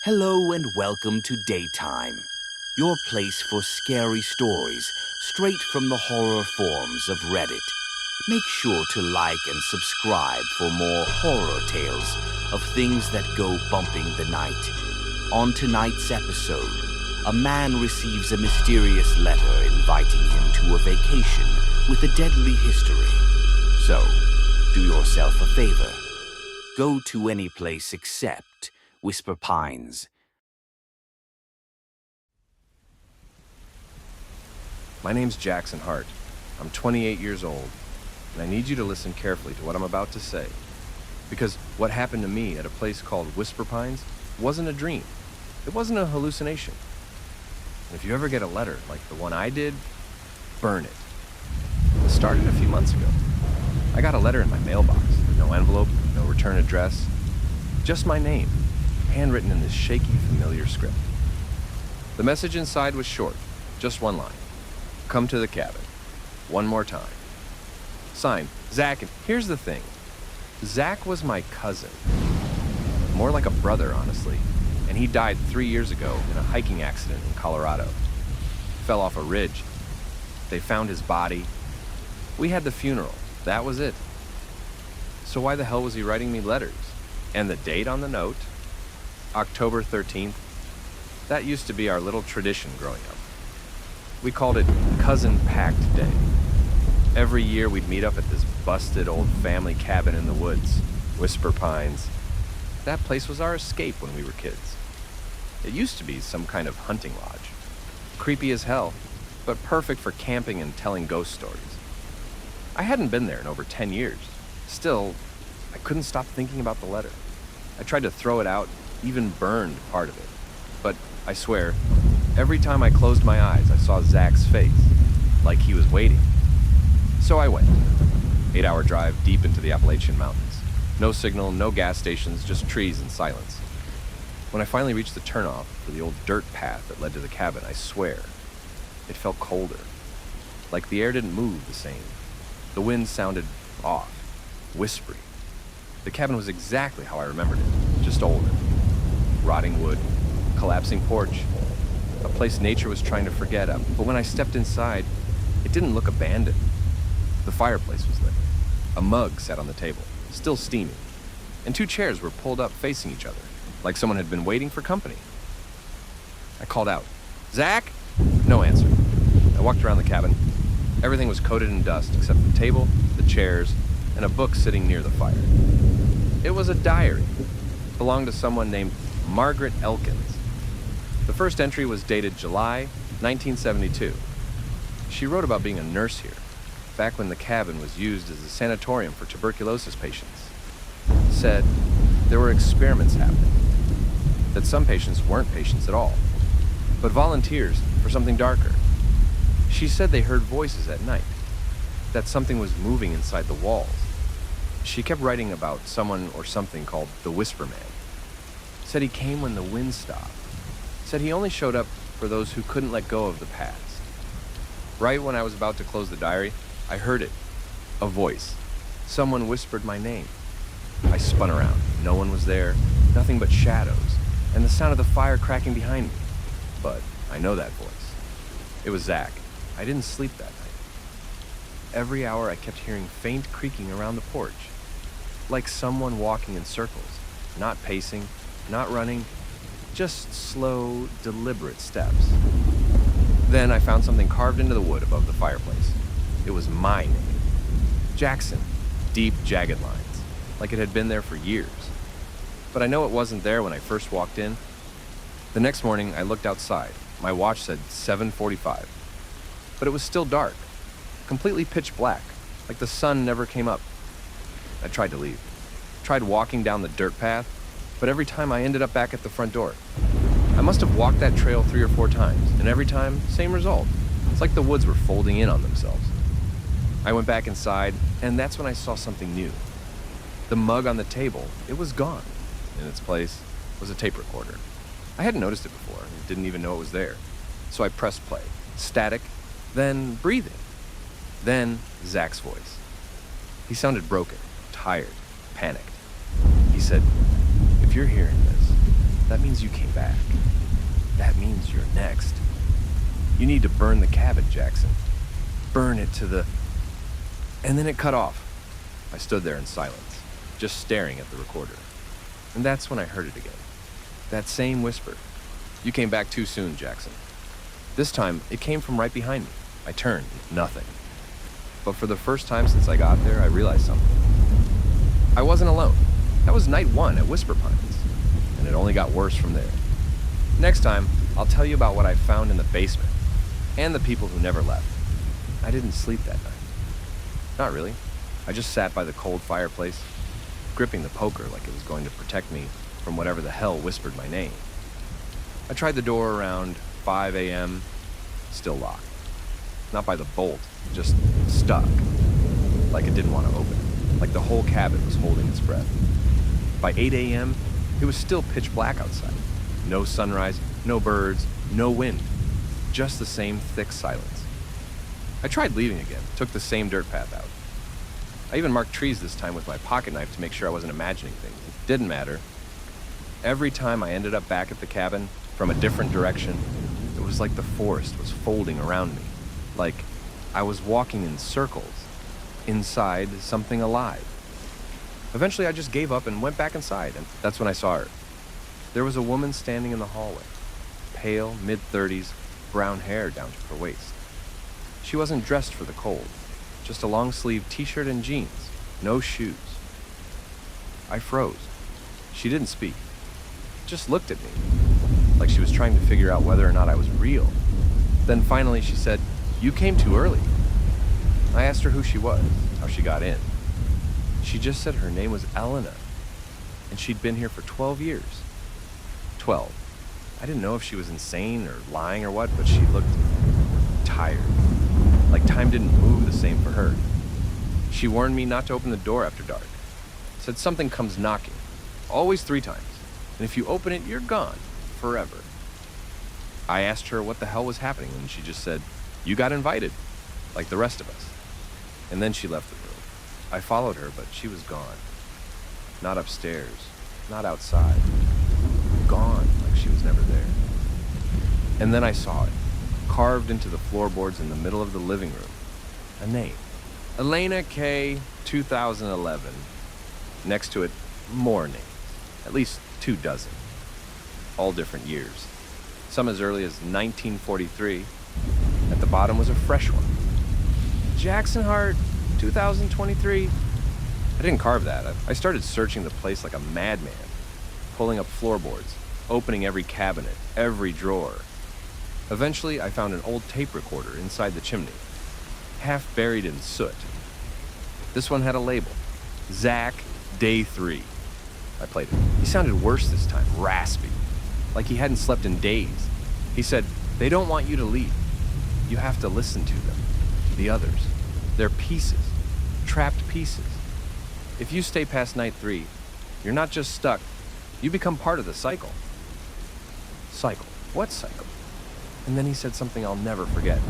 Hello and welcome to Daytime, your place for scary stories straight from the horror forums of Reddit. Make sure to like and subscribe for more horror tales of things that go bumping the night. On tonight's episode, a man receives a mysterious letter inviting him to a vacation with a deadly history. So, do yourself a favor. Go to any place except Whisper Pines. My name's Jackson Hart. I'm 28 years old, and I need you to listen carefully to what I'm about to say. Because what happened to me at a place called Whisper Pines wasn't a dream. It wasn't a hallucination. And if you ever get a letter like the one I did, burn it. It started a few months ago. I got a letter in my mailbox. No envelope, no return address. Just my name, handwritten in this shaky, familiar script. The message inside was short, just one line. Come to the cabin. One more time. Signed, Zach, and here's the thing. Zach was my cousin. More like a brother, honestly. And he died 3 years ago in a hiking accident in Colorado. Fell off a ridge. They found his body. We had the funeral. That was it. So why the hell was he writing me letters? And the date on the note? October 13th. That used to be our little tradition growing up. We called it Cousin Pact Day. Every year we'd meet up at this busted old family cabin in the woods, Whisper Pines. That place was our escape when we were kids. It used to be some kind of hunting lodge. Creepy as hell, but perfect for camping and telling ghost stories. I hadn't been there in over 10 years. Still, I couldn't stop thinking about the letter. I tried to throw it out, even burned part of it. But I swear, every time I closed my eyes, I saw Zach's face, like he was waiting. So I went. 8-hour drive deep into the Appalachian Mountains. No signal, no gas stations, just trees and silence. When I finally reached the turnoff for the old dirt path that led to the cabin, I swear, it felt colder. Like the air didn't move the same. The wind sounded off, whispery. The cabin was exactly how I remembered it, just older. Rotting wood, collapsing porch, a place nature was trying to forget. But when I stepped inside, it didn't look abandoned. The fireplace was lit. A mug sat on the table, still steaming, and 2 chairs were pulled up facing each other, like someone had been waiting for company. I called out, "Zach?" No answer. I walked around the cabin. Everything was coated in dust except the table, the chairs, and a book sitting near the fire. It was a diary. It belonged to someone named Margaret Elkins. The first entry was dated July 1972. She wrote about being a nurse here, back when the cabin was used as a sanatorium for tuberculosis patients. Said there were experiments happening, that some patients weren't patients at all, but volunteers for something darker. She said they heard voices at night, that something was moving inside the walls. She kept writing about someone or something called the Whisper Man. Said he came when the wind stopped. Said he only showed up for those who couldn't let go of the past. Right when I was about to close the diary, I heard it. A voice. Someone whispered my name. I spun around. No one was there. Nothing but shadows, and the sound of the fire cracking behind me. But I know that voice. It was Zach. I didn't sleep that night. Every hour I kept hearing faint creaking around the porch, like someone walking in circles, not pacing, not running, just slow, deliberate steps. Then I found something carved into the wood above the fireplace. It was my name. Jackson. Deep, jagged lines, like it had been there for years. But I know it wasn't there when I first walked in. The next morning, I looked outside. My watch said 7:45. But it was still dark, completely pitch black, like the sun never came up. I tried to leave. Tried walking down the dirt path, but every time I ended up back at the front door. I must have walked that trail 3 or 4 times, and every time, same result. It's like the woods were folding in on themselves. I went back inside, and that's when I saw something new. The mug on the table, it was gone. In its place was a tape recorder. I hadn't noticed it before, and didn't even know it was there. So I pressed play. Static, then breathing. Then Zach's voice. He sounded broken, tired, panicked. He said, "If you're hearing this, That means you came back. That means you're next. You need to burn the cabin, Jackson. Burn it to the... And then it cut off. I stood there in silence, just staring at the recorder. And that's when I heard it again. That same whisper. You came back too soon, Jackson. This time, it came from right behind me. I turned, nothing. But for the first time since I got there, I realized something. I wasn't alone. That was night one at Whisper Pines, and it only got worse from there. Next time, I'll tell you about what I found in the basement, and the people who never left. I didn't sleep that night. Not really. I just sat by the cold fireplace, gripping the poker like it was going to protect me from whatever the hell whispered my name. I tried the door around 5 a.m., still locked. Not by the bolt, just stuck. Like it didn't want to open. Like the whole cabin was holding its breath. By 8 a.m., it was still pitch black outside. No sunrise, no birds, no wind. Just the same thick silence. I tried leaving again, took the same dirt path out. I even marked trees this time with my pocket knife to make sure I wasn't imagining things. It didn't matter. Every time I ended up back at the cabin, from a different direction, it was like the forest was folding around me. Like I was walking in circles, inside something alive. Eventually I just gave up and went back inside, and that's when I saw her. There was a woman standing in the hallway, pale, mid-30s, brown hair down to her waist. She wasn't dressed for the cold, just a long-sleeved t-shirt and jeans, no shoes. I froze. She didn't speak, just looked at me, like she was trying to figure out whether or not I was real. Then finally she said, "You came too early." I asked her who she was, how she got in. She just said her name was Elena, and she'd been here for 12 years. 12. I didn't know if she was insane or lying or what, but she looked tired. Like time didn't move the same for her. She warned me not to open the door after dark. Said something comes knocking, always 3 times, and if you open it, you're gone, forever. I asked her what the hell was happening, and she just said, "You got invited, like the rest of us." And then she left the room. I followed her, but she was gone. Not upstairs, not outside. Gone, like she was never there. And then I saw it, carved into the floorboards in the middle of the living room. A name. Elena K. 2011. Next to it, more names. At least 24. All different years. Some as early as 1943. At the bottom was a fresh one. Jackson Hart, 2023. I didn't carve that. I started searching the place like a madman, pulling up floorboards, opening every cabinet, every drawer. Eventually, I found an old tape recorder inside the chimney, half buried in soot. This one had a label, Zach, Day 3. I played it. He sounded worse this time, raspy, like he hadn't slept in days. He said, "They don't want you to leave. You have to listen to them, the others. They're pieces, trapped pieces. If you stay past night 3, you're not just stuck, you become part of the cycle." Cycle? What cycle? And then he said something I'll never forget.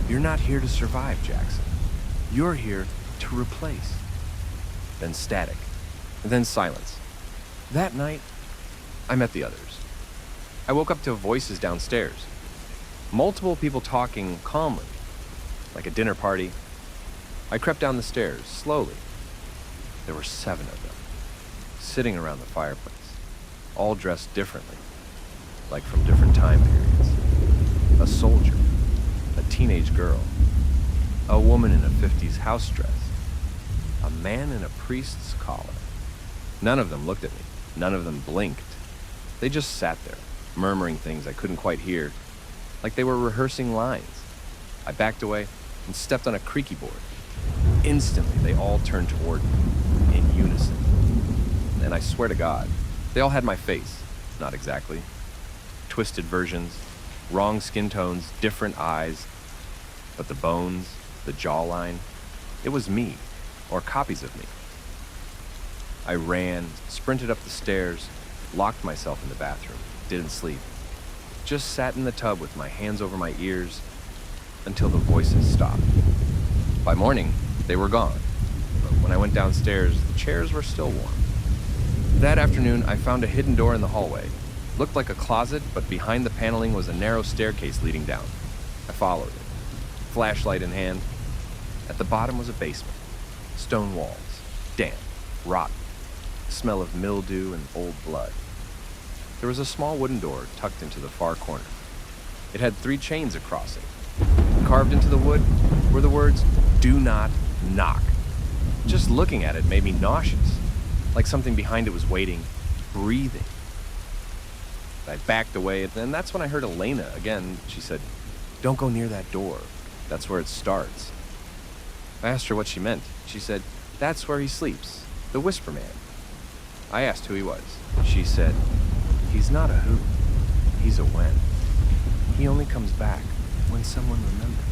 "You're not here to survive, Jackson. You're here to replace." Then static, and then silence. That night, I met the others. I woke up to voices downstairs. Multiple people talking calmly, like a dinner party. I crept down the stairs, slowly. There were 7 of them, sitting around the fireplace, all dressed differently, like from different time periods. A soldier, a teenage girl, a woman in a 50s house dress, a man in a priest's collar. None of them looked at me. None of them blinked. They just sat there, murmuring things I couldn't quite hear, like they were rehearsing lines. I backed away and stepped on a creaky board. Instantly, they all turned toward me, in unison. And I swear to God, they all had my face. Not exactly. Twisted versions, wrong skin tones, different eyes. But the bones, the jawline, it was me, or copies of me. I ran, sprinted up the stairs, locked myself in the bathroom, didn't sleep. Just sat in the tub with my hands over my ears until the voices stopped. By morning, they were gone. But when I went downstairs, the chairs were still warm. That afternoon, I found a hidden door in the hallway, Looked like a closet, but behind the paneling was a narrow staircase leading down. I followed it, flashlight in hand. At the bottom was a basement. Stone walls, damp, rotten, smell of mildew and old blood. There was a small wooden door tucked into the far corner. It had 3 chains across it. Carved into the wood were the words, "Do not knock." Just looking at it made me nauseous, like something behind it was waiting, breathing. I backed away, and then that's when I heard Elena again. She said, "Don't go near that door. That's where it starts." I asked her what she meant. She said, "That's where he sleeps, the Whisper Man." I asked who he was. She said, "He's not a who, he's a when. He only comes back when someone remembers."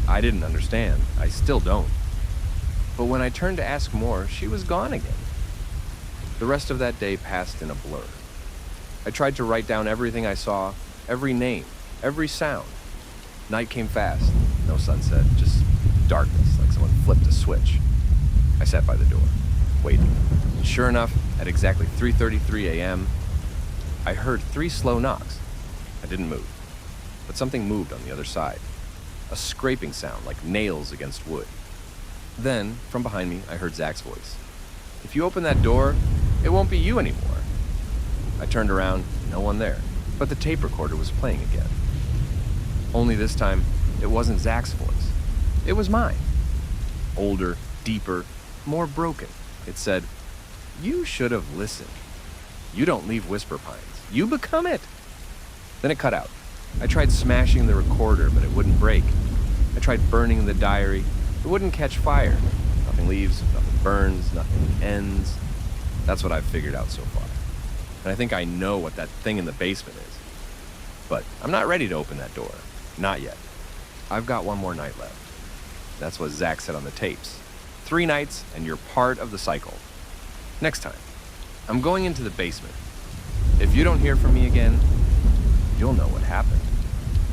I didn't understand. I still don't. But when I turned to ask more, she was gone again. The rest of that day passed in a blur. I tried to write down everything I saw, every name, every sound. Night came fast. No sunset, just darkness, like someone flipped a switch. I sat by the door, waiting. And sure enough, at exactly 3:33 a.m., I heard 3 slow knocks. I didn't move, but something moved on the other side. A scraping sound like nails against wood. Then, from behind me, I heard Zach's voice. "If you open that door, it won't be you anymore." I turned around, no one there, but the tape recorder was playing again. Only this time, it wasn't Zach's voice. It was mine. Older, deeper, more broken. It said, "You should have listened. You don't leave Whisper Pines. You become it." Then it cut out. I tried smashing the recorder, but it wouldn't break. I tried burning the diary. It wouldn't catch fire. Nothing leaves, nothing burns, nothing ends. That's what I've figured out so far. And I think I know what that thing in the basement is. But I'm not ready to open that door. Not yet. I've got one more night left. That's what Zach said on the tapes. 3 nights, and you're part of the cycle. Next time, I'm going into the basement. If you don't hear from me again, you'll know what happened.